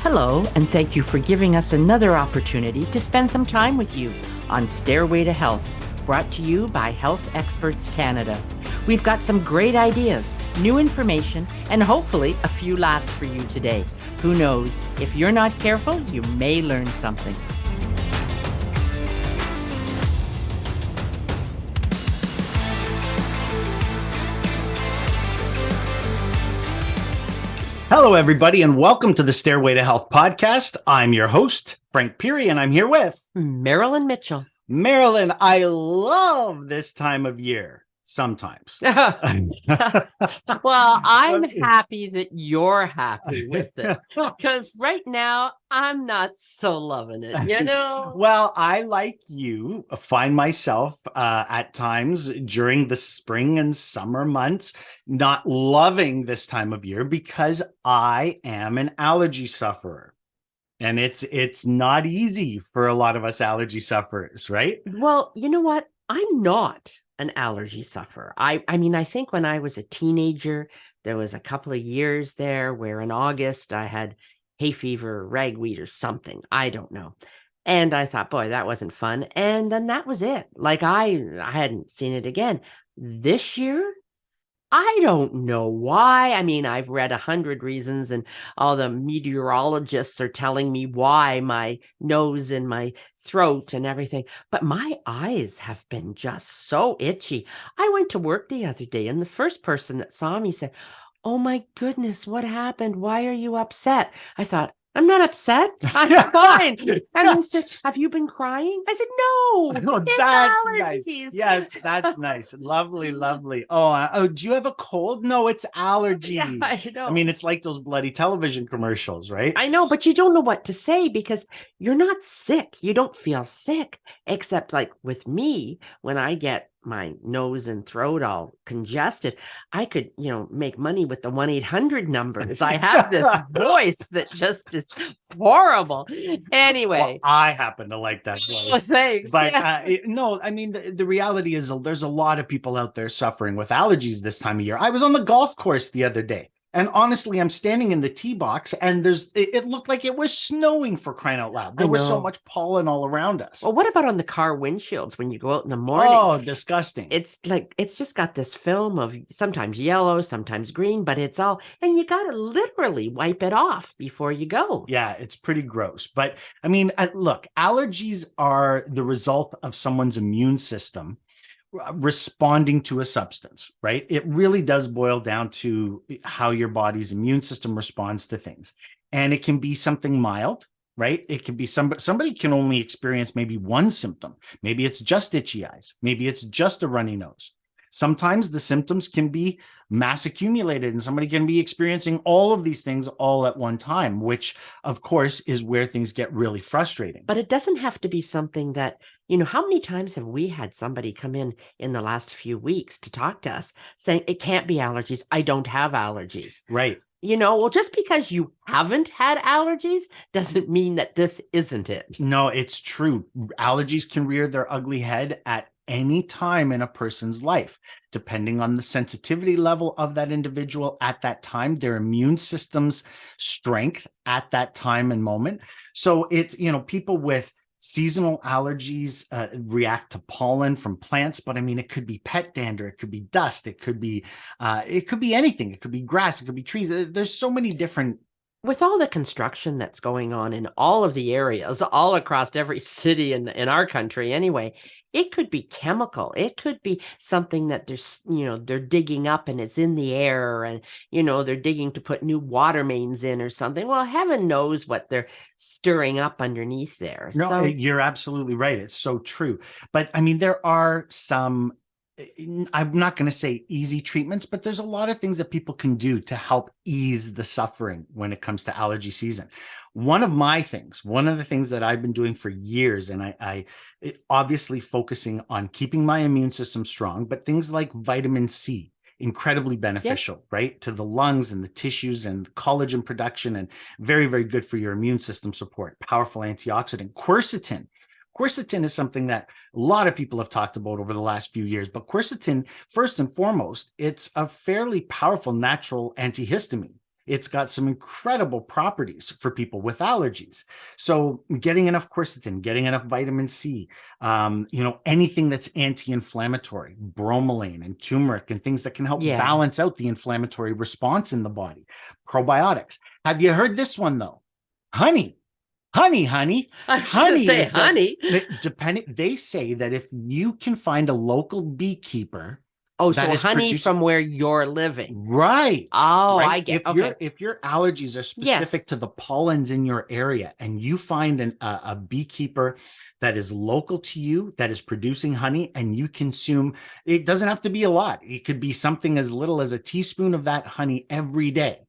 Hello, and thank you for giving us another opportunity to spend some time with you on Stairway to Health, brought to you by Health Experts Canada. We've got some great ideas, new information, and hopefully a few laughs for you today. Who knows? If you're not careful, you may learn something. Hello, everybody, and welcome to the Stairway to Health podcast. I'm your host, Frank Pirri, and I'm here with Marilyn Mitchell. Marilyn. I love this time of year sometimes. Well, I'm happy that you're happy with it, because right now I'm not so loving it, you know? Well, I, like you, find myself at times during the spring and summer months not loving this time of year because I am an allergy sufferer. And it's not easy for a lot of us allergy sufferers, right? Well, you know what? I'm not an allergy sufferer. I mean, I think when I was a teenager, there was a couple of years there where in August I had hay fever, ragweed, or something. I don't know. And I thought, boy, that wasn't fun. And then that was it. Like I hadn't seen it again. This year, I don't know why. I mean, I've read 100 reasons, and all the meteorologists are telling me why my nose and my throat and everything. But my eyes have been just so itchy. I went to work the other day, and the first person that saw me said, "Oh my goodness, what happened? Why are you upset?" I thought, I'm not upset. I'm fine. And he said, "Have you been crying?" I said, "No, it's That's allergies." nice. Yes, that's nice. Lovely, lovely. Oh, do you have a cold? No, it's allergies. Yeah, I know. I mean, it's like those bloody television commercials, right? I know, but you don't know what to say because you're not sick. You don't feel sick, except like with me, when I get my nose and throat all congested, I could, make money with the 1-800 numbers. I have this voice that just is horrible. Anyway. Well, I happen to like that voice. Oh, thanks. But no, I mean, the reality is there's a lot of people out there suffering with allergies this time of year. I was on the golf course the other day. And honestly, I'm standing in the tee box and it looked like it was snowing, for crying out loud. There was so much pollen all around us. Well, what about on the car windshields when you go out in the morning? Oh, disgusting. It's like, it's just got this film of sometimes yellow, sometimes green, but it's all, and you got to literally wipe it off before you go. Yeah, it's pretty gross. But I mean, look, allergies are the result of someone's immune system responding to a substance, right? It really does boil down to how your body's immune system responds to things. And it can be something mild, right? It can be somebody can only experience maybe one symptom. Maybe it's just itchy eyes. Maybe it's just a runny nose. Sometimes the symptoms can be mass accumulated and somebody can be experiencing all of these things all at one time, which of course is where things get really frustrating. But it doesn't have to be something that, how many times have we had somebody come in the last few weeks to talk to us saying, "It can't be allergies. I don't have allergies." Right. Well, just because you haven't had allergies doesn't mean that this isn't it. No, it's true. Allergies can rear their ugly head at any time in a person's life, depending on the sensitivity level of that individual at that time, their immune system's strength at that time and moment. So it's, people with seasonal allergies react to pollen from plants, but I mean, it could be pet dander, it could be dust, it could be anything. It could be grass, it could be trees. There's so many different. With all the construction that's going on in all of the areas, all across every city in our country anyway, it could be chemical. It could be something that they're digging up and it's in the air and, they're digging to put new water mains in or something. Well, heaven knows what they're stirring up underneath there. No, you're absolutely right. It's so true. But I mean, there are some, I'm not going to say easy treatments, but there's a lot of things that people can do to help ease the suffering when it comes to allergy season. One of the things that I've been doing for years, and I obviously focusing on keeping my immune system strong, but things like vitamin C, incredibly beneficial, right? To the lungs and the tissues and collagen production, and very, very good for your immune system support. Powerful antioxidant. Quercetin. Quercetin is something that a lot of people have talked about over the last few years, but quercetin, first and foremost, it's a fairly powerful natural antihistamine. It's got some incredible properties for people with allergies. So getting enough quercetin, getting enough vitamin C, anything that's anti-inflammatory, bromelain and turmeric and things that can help balance out the inflammatory response in the body. Probiotics. Have you heard this one though? Honey. Honey. I was going to say honey. They say that if you can find a local beekeeper. Oh, so honey from where you're living. Right. Oh, right? I get it. If your allergies are specific to the pollens in your area and you find a beekeeper that is local to you, that is producing honey, and you consume, it doesn't have to be a lot. It could be something as little as a teaspoon of that honey every day.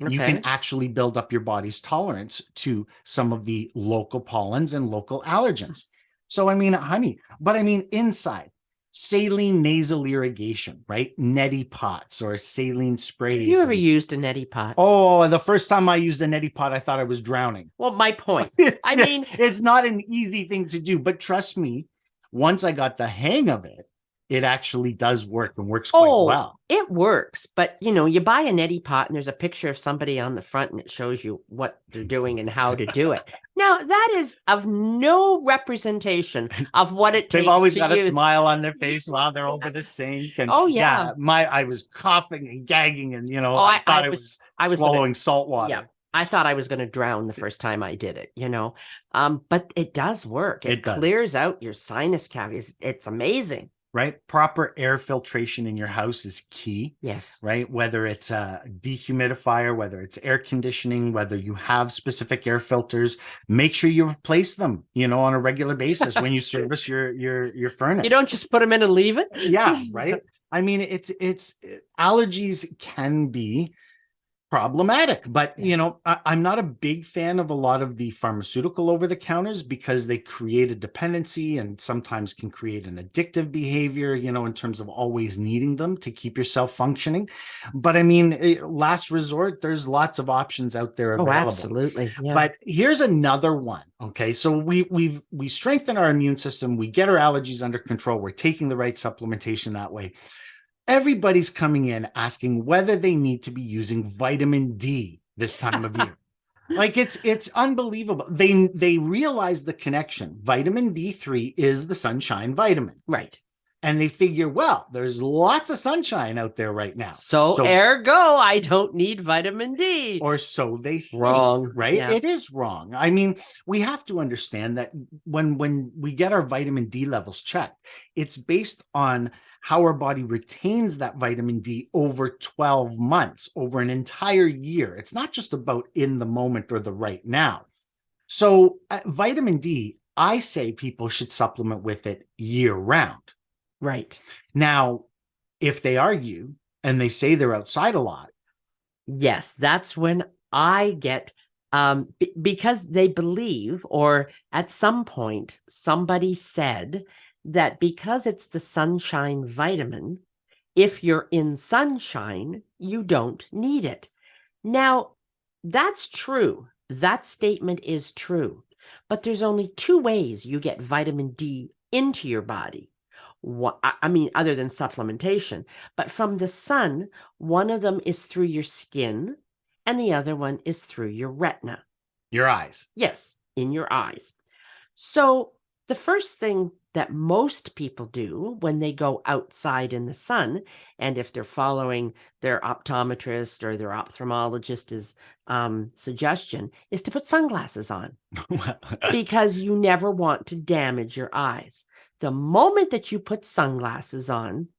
Okay. You can actually build up your body's tolerance to some of the local pollens and local allergens. So, honey, but inside. Saline nasal irrigation, right? Neti pots or saline sprays. Have you ever used a neti pot? Oh, the first time I used a neti pot, I thought I was drowning. Well, my point. It's not an easy thing to do, but trust me, once I got the hang of it, it actually does work and works quite well. It works, but you buy a neti pot and there's a picture of somebody on the front and it shows you what they're doing and how to do it. Now, that is of no representation of what it takes. They've always got a smile on their face while they're over the sink. And I was coughing and gagging and I thought I was swallowing salt water. Yeah. I thought I was going to drown the first time I did it, but it does work. It clears out your sinus cavities. It's amazing. Right? Proper air filtration in your house is key. Yes. Right? Whether it's a dehumidifier, whether it's air conditioning, whether you have specific air filters, make sure you replace them, on a regular basis when you service your furnace. You don't just put them in and leave it. Yeah. Right. It's allergies can be problematic, but I'm not a big fan of a lot of the pharmaceutical over-the-counters because they create a dependency and sometimes can create an addictive behavior, in terms of always needing them to keep yourself functioning. But last resort, there's lots of options out there available. Oh, absolutely. Yeah. But here's another one. Okay, so we strengthen our immune system, we get our allergies under control, we're taking the right supplementation that way. Everybody's coming in asking whether they need to be using vitamin D this time of year. Like it's unbelievable. They realize the connection. Vitamin D3 is the sunshine vitamin. Right. And they figure, well, there's lots of sunshine out there right now. So ergo, I don't need vitamin D. Or so they think. Wrong. Right? Yeah. It is wrong. We have to understand that when we get our vitamin D levels checked, it's based on how our body retains that vitamin D over 12 months, over an entire year. It's not just about in the moment or the right now. So vitamin D, I say people should supplement with it year round. Right. Now, if they argue and they say they're outside a lot. Yes, that's when I get, because they believe, or at some point, somebody said that because it's the sunshine vitamin, if you're in sunshine, you don't need it. Now, that's true. That statement is true. But there's only two ways you get vitamin D into your body. Other than supplementation. But from the sun, one of them is through your skin, and the other one is through your retina. Your eyes. Yes, in your eyes. So the first thing that most people do when they go outside in the sun, and if they're following their optometrist or their ophthalmologist's suggestion, is to put sunglasses on because you never want to damage your eyes. The moment that you put sunglasses on,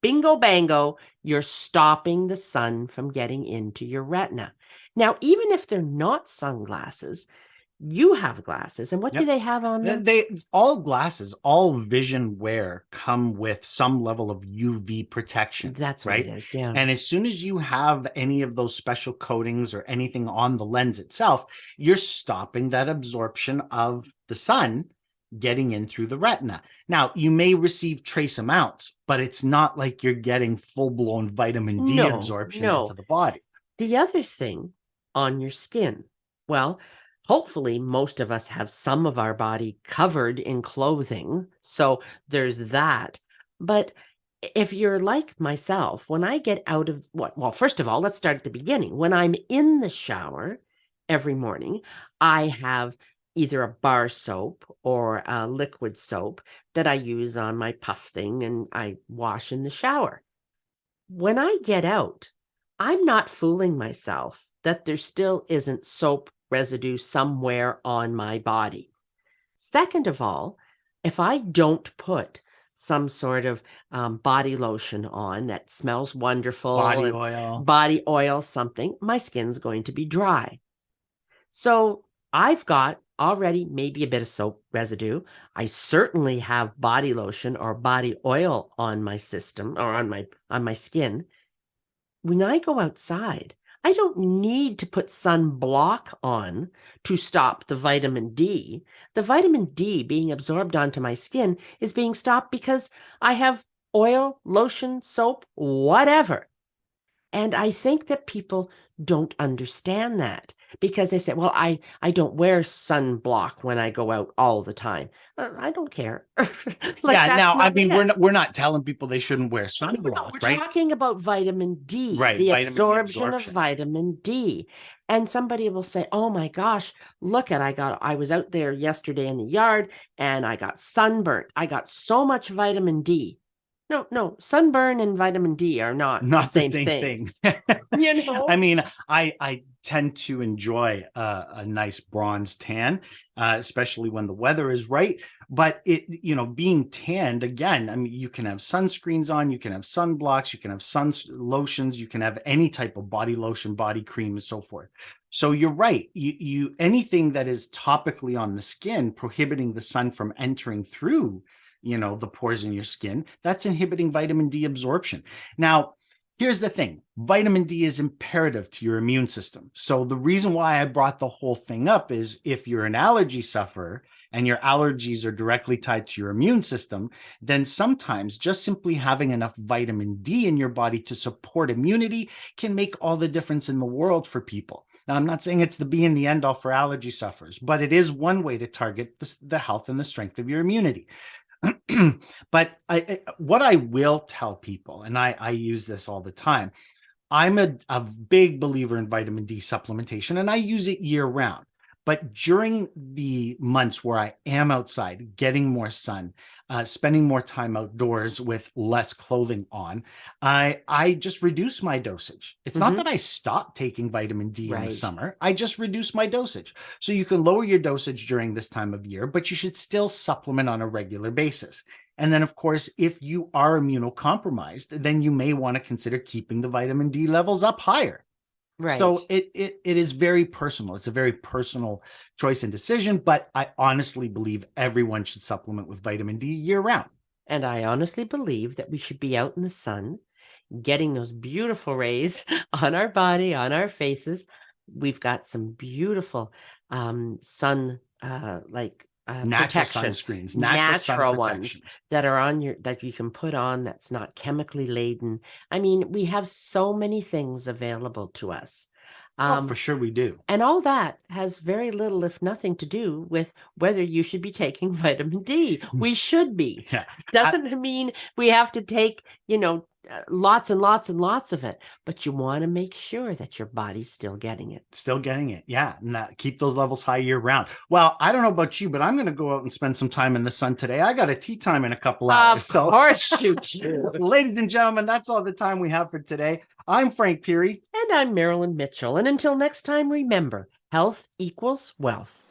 bingo bango, you're stopping the sun from getting into your retina. Now, even if they're not sunglasses, you have glasses. And what do they have on them? All glasses, all vision wear come with some level of UV protection. That's right. What it is, yeah. And as soon as you have any of those special coatings or anything on the lens itself, you're stopping that absorption of the sun getting in through the retina. Now, you may receive trace amounts, but it's not like you're getting full-blown vitamin D absorption into the body. The other thing on your skin, well, hopefully most of us have some of our body covered in clothing, so there's that. But if you're like myself, when I get out of well, first of all, let's start at the beginning. When I'm in the shower every morning, I have either a bar soap or a liquid soap that I use on my puff thing and I wash in the shower. When I get out, I'm not fooling myself that there still isn't soap residue somewhere on my body. Second of all, if I don't put some sort of body lotion on that smells wonderful, body oil, something, my skin's going to be dry. So I've got already maybe a bit of soap residue. I certainly have body lotion or body oil on my system or on my skin. When I go outside, I don't need to put sunblock on to stop the vitamin D. The vitamin D being absorbed onto my skin is being stopped because I have oil, lotion, soap, whatever. And I think that people don't understand that because they say, well, I don't wear sunblock when I go out all the time. I don't care. Now, I mean, we're not telling people they shouldn't wear sunblock, we're right? talking about vitamin D, right? The absorption of vitamin D. And somebody will say, oh my gosh, look at, I was out there yesterday in the yard and I got sunburnt. I got so much vitamin D. No, sunburn and vitamin D are not the same thing. I mean, I tend to enjoy a nice bronze tan, especially when the weather is right. But being tanned, again, I mean, you can have sunscreens on, you can have sunblocks, you can have sun lotions, you can have any type of body lotion, body cream, and so forth. So you're right. You anything that is topically on the skin, prohibiting the sun from entering through the pores in your skin, that's inhibiting vitamin D absorption. Now, here's the thing. Vitamin D is imperative to your immune system. So the reason why I brought the whole thing up is if you're an allergy sufferer and your allergies are directly tied to your immune system, then sometimes just simply having enough vitamin D in your body to support immunity can make all the difference in the world for people. Now, I'm not saying it's the be and the end all for allergy sufferers, but it is one way to target the health and the strength of your immunity. But what I will tell people, and I use this all the time, I'm a big believer in vitamin D supplementation, and I use it year round. But during the months where I am outside, getting more sun, spending more time outdoors with less clothing on, I just reduce my dosage. It's not that I stop taking vitamin D in the summer. I just reduce my dosage. So you can lower your dosage during this time of year, but you should still supplement on a regular basis. And then, of course, if you are immunocompromised, then you may want to consider keeping the vitamin D levels up higher. Right. So it is very personal. It's a very personal choice and decision, but I honestly believe everyone should supplement with vitamin D year round. And I honestly believe that we should be out in the sun, getting those beautiful rays on our body, on our faces. We've got some beautiful sun natural protection, sunscreens, natural ones that are on that you can put on that's not chemically laden. I mean, we have so many things available to us. For sure we do. And all that has very little, if nothing, to do with whether you should be taking vitamin D. We should be. Yeah. Doesn't mean we have to take, lots and lots and lots of it, but you want to make sure that your body's still getting it. Still getting it. Yeah. And keep those levels high year round. Well, I don't know about you, but I'm going to go out and spend some time in the sun today. I got a tea time in a couple hours. Of course you do. Ladies and gentlemen, that's all the time we have for today. I'm Frank Pirri. And I'm Marilyn Mitchell. And until next time, remember, health equals wealth.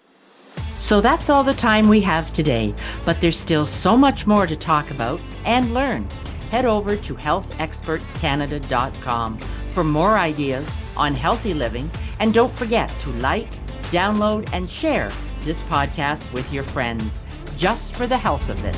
So that's all the time we have today, but there's still so much more to talk about and learn. Head over to healthexpertscanada.com for more ideas on healthy living, and don't forget to like, download, and share this podcast with your friends, just for the health of it.